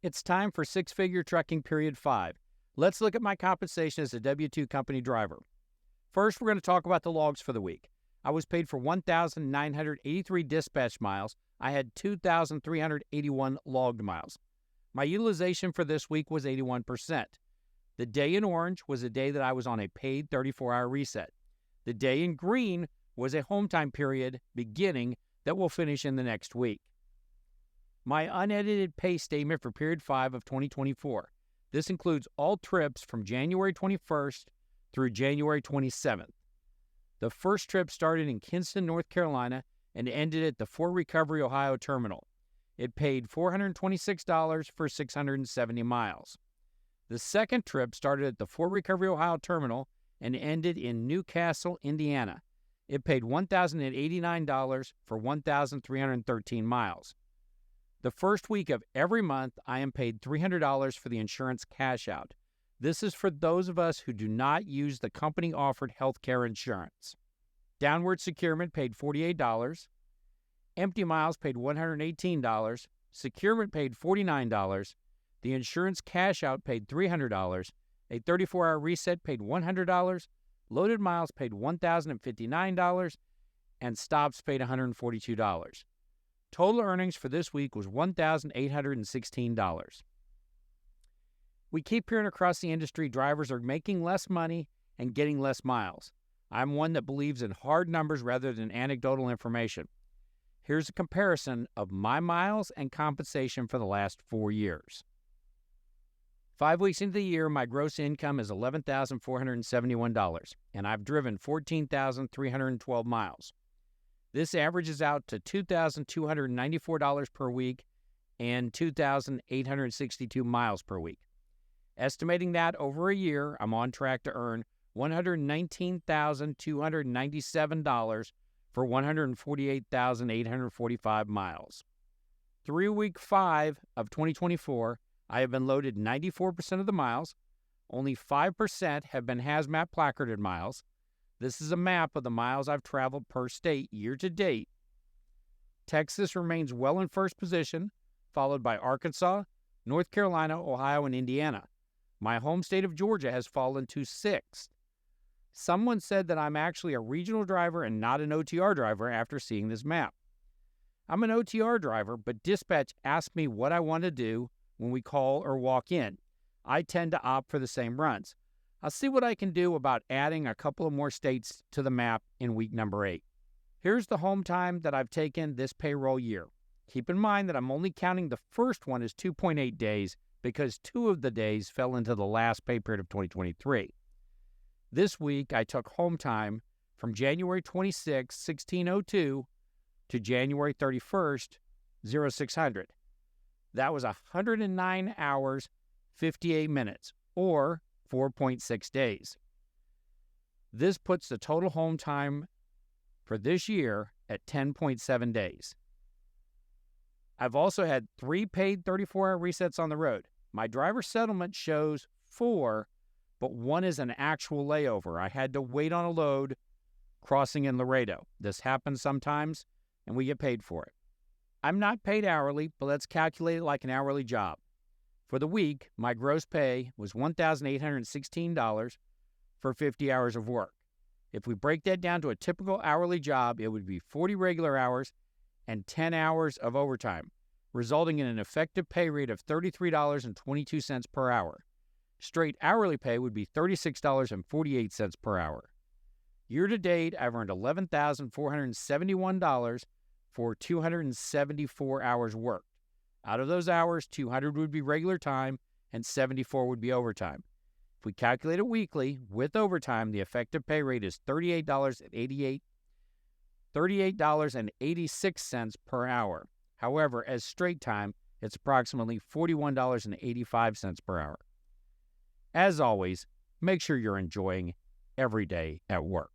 It's time for six-figure trucking period 5. Let's look at my compensation as a W-2 company driver. First, we're going to talk about the logs for the week. I was paid for 1,983 dispatch miles. I had 2,381 logged miles. My utilization for this week was 81%. The day in orange was a day that I was on a paid 34-hour reset. The day in green was a home time period beginning that will finish in the next week. My unedited pay statement for period 5 of 2024. This includes all trips from January 21st through January 27th. The first trip started in Kinston, North Carolina, and ended at the Fort Recovery, Ohio terminal. It paid $426 for 670 miles. The second trip started at the Fort Recovery, Ohio terminal and ended in Newcastle, Indiana. It paid $1,089 for 1,313 miles. The first week of every month, I am paid $300 for the insurance cash out. This is for those of us who do not use the company-offered healthcare insurance. Downward securement paid $48. Empty miles paid $118. Securement paid $49. The insurance cash out paid $300. A 34-hour reset paid $100. Loaded miles paid $1,059. And stops paid $142. Total earnings for this week was $1,816. We keep hearing across the industry drivers are making less money and getting less miles. I'm one that believes in hard numbers rather than anecdotal information. Here's a comparison of my miles and compensation for the last 4 years. 5 weeks into the year, my gross income is $11,471, and I've driven 14,312 miles. This averages out to $2,294 per week and 2,862 miles per week. Estimating that over a year, I'm on track to earn $119,297 for 148,845 miles. Through week 5 of 2024, I have been loaded 94% of the miles. Only 5% have been hazmat placarded miles. This is a map of the miles I've traveled per state year to date. Texas remains well in first position, followed by Arkansas, North Carolina, Ohio, and Indiana. My home state of Georgia has fallen to 6th. Someone said that I'm actually a regional driver and not an OTR driver after seeing this map. I'm an OTR driver, but dispatch asked me what I want to do when we call or walk in. I tend to opt for the same runs. I'll see what I can do about adding a couple of more states to the map in week number 8. Here's the home time that I've taken this payroll year. Keep in mind that I'm only counting the first one as 2.8 days because 2 of the days fell into the last pay period of 2023. This week, I took home time from January 26, 1602 to January 31st, 0600. That was 109 hours, 58 minutes, or 4.6 days. This puts the total home time for this year at 10.7 days. I've also had 3 paid 34-hour resets on the road. My driver settlement shows 4, but 1 is an actual layover. I had to wait on a load crossing in Laredo. This happens sometimes, and we get paid for it. I'm not paid hourly, but let's calculate it like an hourly job. For the week, my gross pay was $1,816 for 50 hours of work. If we break that down to a typical hourly job, it would be 40 regular hours and 10 hours of overtime, resulting in an effective pay rate of $33.22 per hour. Straight hourly pay would be $36.48 per hour. Year to date, I've earned $11,471 for 274 hours worked. Out of those hours, 200 would be regular time and 74 would be overtime. If we calculate it weekly, with overtime, the effective pay rate is $38.86 per hour. However, as straight time, it's approximately $41.85 per hour. As always, make sure you're enjoying every day at work.